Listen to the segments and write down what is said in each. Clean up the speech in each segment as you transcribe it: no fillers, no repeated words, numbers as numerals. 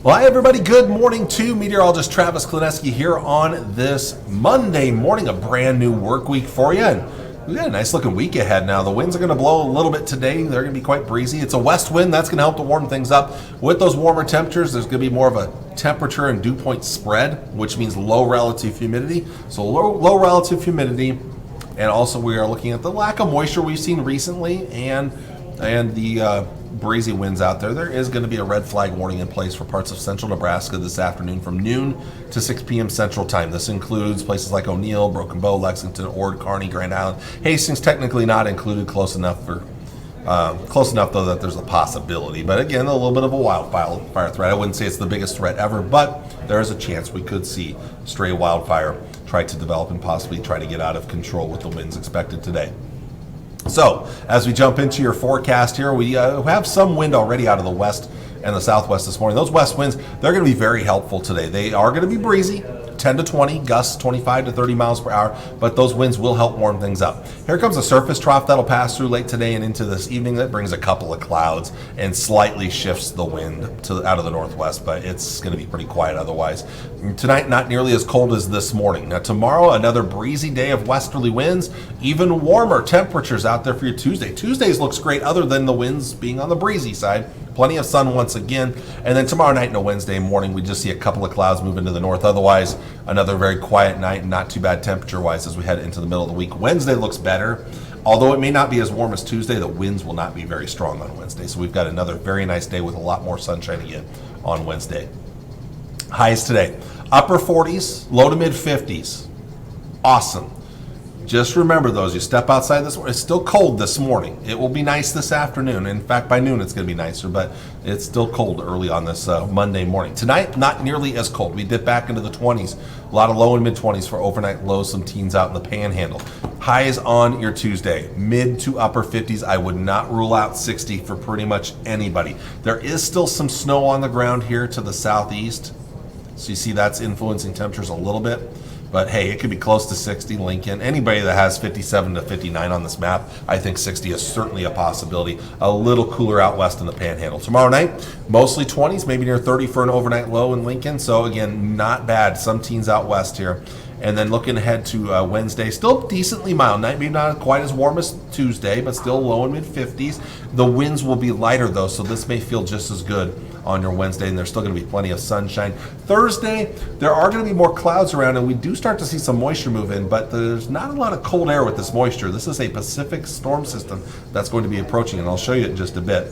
Well, hi everybody. Good morning to meteorologist Travis Klineski here on this Monday morning, a brand new work week for you. And we got a nice looking week ahead now. The winds are going to blow a little bit today. They're going to be quite breezy. It's a west wind. That's going to help to warm things up. With those warmer temperatures, there's going to be more of a temperature and dew point spread, which means low relative humidity. So low relative humidity. And also we are looking at the lack of moisture we've seen recently and the breezy winds out there. There is going to be a red flag warning in place for parts of central Nebraska this afternoon from noon to 6 p.m. Central Time. This includes places like O'Neill, Broken Bow, Lexington, Ord, Kearney, Grand Island. Hastings technically not included, close enough though that there's a possibility. But again, a little bit of a wildfire threat. I wouldn't say it's the biggest threat ever, but there is a chance we could see stray wildfire try to develop and possibly try to get out of control with the winds expected today. So, as we jump into your forecast here, we have some wind already out of the west and the southwest this morning. Those west winds, they're going to be very helpful today. They are going to be breezy, 10 to 20, gusts 25 to 30 miles per hour, but those winds will help warm things up. Here comes a surface trough that'll pass through late today and into this evening. That brings a couple of clouds and slightly shifts the wind out of the northwest, but it's going to be pretty quiet otherwise. Tonight, not nearly as cold as this morning. Now, tomorrow, another breezy day of westerly winds, even warmer temperatures out there for your Tuesday. Tuesdays looks great other than the winds being on the breezy side. Plenty of sun once again. And then tomorrow night and a Wednesday morning, we just see a couple of clouds move into the north. Otherwise, another very quiet night and not too bad temperature-wise as we head into the middle of the week. Wednesday looks better. Although it may not be as warm as Tuesday, the winds will not be very strong on Wednesday. So we've got another very nice day with a lot more sunshine again on Wednesday. Highs today, upper 40s, low to mid 50s. Awesome. Just remember those. You step outside this morning. It's still cold this morning. It will be nice this afternoon. In fact, by noon it's going to be nicer, but it's still cold early on this Monday morning. Tonight, not nearly as cold. We dip back into the 20s. A lot of low and mid 20s for overnight lows. Some teens out in the panhandle. Highs on your Tuesday, mid to upper 50s. I would not rule out 60 for pretty much anybody. There is still some snow on the ground here to the southeast. So you see that's influencing temperatures a little bit. But hey, it could be close to 60, Lincoln. Anybody that has 57 to 59 on this map, I think 60 is certainly a possibility. A little cooler out west in the panhandle. Tomorrow night, mostly 20s, maybe near 30 for an overnight low in Lincoln. So again, not bad. Some teens out west here. And then looking ahead to Wednesday, still decently mild night, maybe not quite as warm as Tuesday, but still low and mid 50s. The winds will be lighter though, so this may feel just as good on your Wednesday, and there's still going to be plenty of sunshine. Thursday, there are going to be more clouds around, and we do start to see some moisture move in, but there's not a lot of cold air with this moisture. This is a Pacific storm system that's going to be approaching, and I'll show you in just a bit.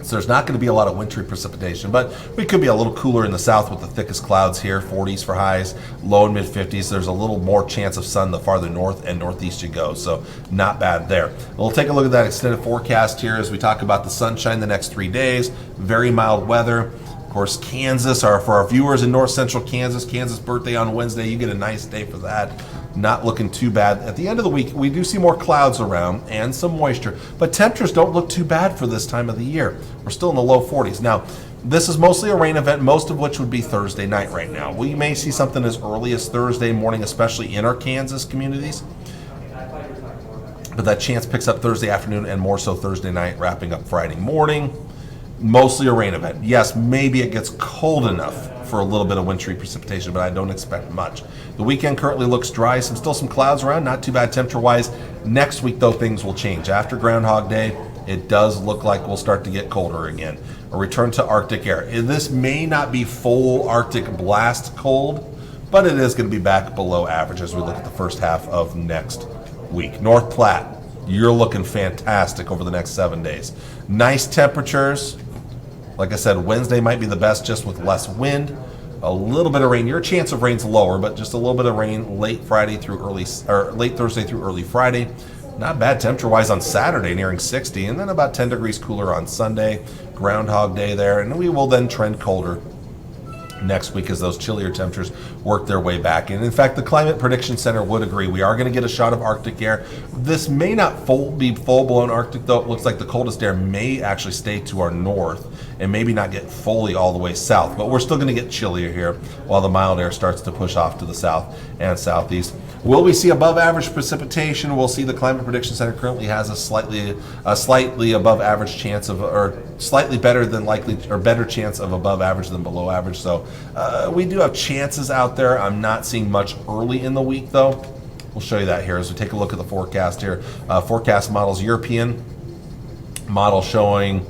So there's not going to be a lot of wintry precipitation, but we could be a little cooler in the south with the thickest clouds here, 40s for highs, low and mid 50s. There's a little more chance of sun the farther north and northeast you go, so not bad there. We'll take a look at that extended forecast here as we talk about the sunshine the next 3 days, very mild weather. Of course, Kansas, for our viewers in north central Kansas birthday on Wednesday, you get a nice day for that. Not looking too bad. At the end of the week, we do see more clouds around and some moisture, but temperatures don't look too bad for this time of the year. We're still in the low 40s. Now, this is mostly a rain event, most of which would be Thursday night right now. We may see something as early as Thursday morning, especially in our Kansas communities, but that chance picks up Thursday afternoon and more so Thursday night, wrapping up Friday morning. Mostly a rain event. Yes, maybe it gets cold enough for a little bit of wintry precipitation, but I don't expect much. The weekend currently looks dry. Still some clouds around, not too bad temperature-wise. Next week, though, things will change. After Groundhog Day, it does look like we'll start to get colder again. A return to Arctic air. This may not be full Arctic blast cold, but it is going to be back below average as we look at the first half of next week. North Platte, you're looking fantastic over the next 7 days. Nice temperatures. Like I said, Wednesday might be the best just with less wind. A little bit of rain. Your chance of rain's lower, but just a little bit of rain late Thursday through early Friday. Not bad temperature-wise on Saturday, nearing 60, and then about 10 degrees cooler on Sunday. Groundhog Day there, and we will then trend colder next week as those chillier temperatures work their way back. And in fact, the Climate Prediction Center would agree. We are going to get a shot of Arctic air. This may not be full-blown Arctic, though. It looks like the coldest air may actually stay to our north and maybe not get fully all the way south. But we're still going to get chillier here while the mild air starts to push off to the south and southeast. Will we see above average precipitation? We'll see the Climate Prediction Center currently has a slightly above average chance of, or slightly better than likely, or better chance of above average than below average. So we do have chances out there. I'm not seeing much early in the week though. We'll show you that here as we take a look at the forecast here. Forecast models, European model showing,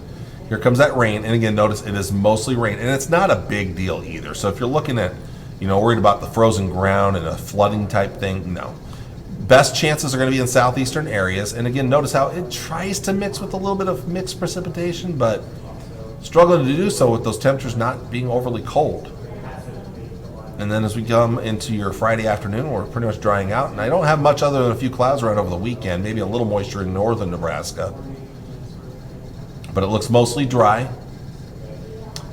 here comes that rain. And again, notice it is mostly rain, and it's not a big deal either. So if you're looking at, worried about the frozen ground and a flooding type thing, no. Best chances are going to be in southeastern areas. And again, notice how it tries to mix with a little bit of mixed precipitation, but struggling to do so with those temperatures not being overly cold. And then as we come into your Friday afternoon, we're pretty much drying out. And I don't have much other than a few clouds around over the weekend, maybe a little moisture in northern Nebraska. But it looks mostly dry.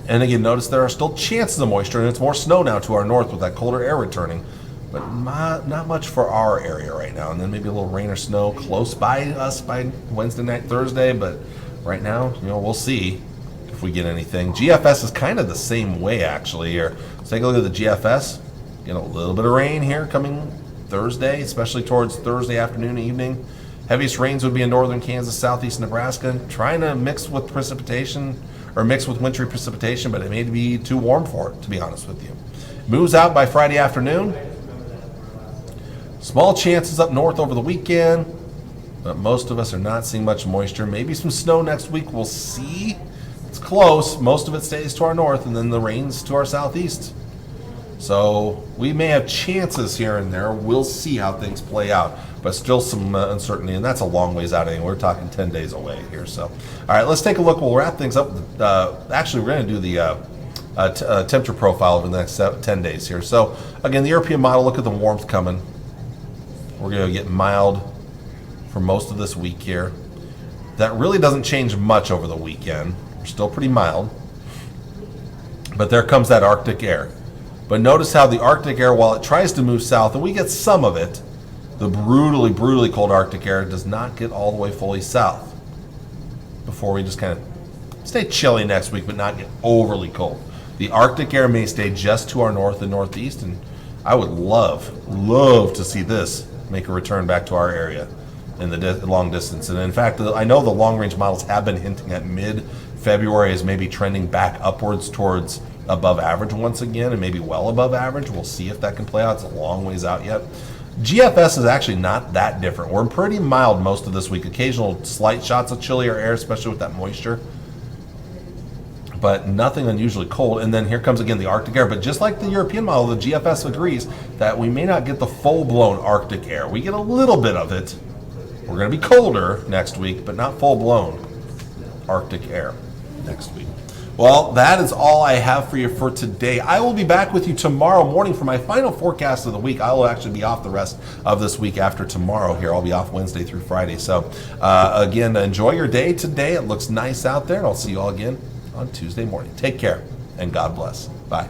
And again, notice there are still chances of moisture, and it's more snow now to our north with that colder air returning. But not much for our area right now. And then maybe a little rain or snow close by us by Wednesday night, Thursday. But right now, we'll see if we get anything. GFS is kind of the same way, actually. Here, let's take a look at the GFS. Get a little bit of rain here coming Thursday, especially towards Thursday afternoon, evening. Heaviest rains would be in northern Kansas, southeast Nebraska. Trying to mix with precipitation, or mix with wintry precipitation, but it may be too warm for it, to be honest with you. Moves out by Friday afternoon. Small chances up north over the weekend, but most of us are not seeing much moisture. Maybe some snow next week. We'll see. It's close. Most of it stays to our north, and then the rains to our southeast. So we may have chances here and there. We'll see how things play out, but still some uncertainty, and that's a long ways out anyway. We're talking 10 days away here. So, all right, let's take a look. We'll wrap things up. Actually, we're going to do the temperature profile over the next 10 days here. So, again, the European model, look at the warmth coming. We're going to get mild for most of this week here. That really doesn't change much over the weekend. We're still pretty mild. But there comes that Arctic air. But notice how the Arctic air, while it tries to move south, and we get some of it, the brutally, brutally cold Arctic air does not get all the way fully south before we just kind of stay chilly next week, but not get overly cold. The Arctic air may stay just to our north and northeast, and I would love to see this make a return back to our area in the long distance. And in fact, I know the long-range models have been hinting at mid-February as maybe trending back upwards towards above average once again, and maybe well above average. We'll see if that can play out. It's a long ways out yet. GFS is actually not that different. We're pretty mild most of this week. Occasional slight shots of chillier air, especially with that moisture, but nothing unusually cold. And then here comes again the Arctic air. But just like the European model, the GFS agrees that we may not get the full-blown Arctic air. We get a little bit of it. We're going to be colder next week, but not full-blown Arctic air next week. Well, that is all I have for you for today. I will be back with you tomorrow morning for my final forecast of the week. I will actually be off the rest of this week after tomorrow here. I'll be off Wednesday through Friday. So, again, enjoy your day today. It looks nice out there, and I'll see you all again on Tuesday morning. Take care, and God bless. Bye.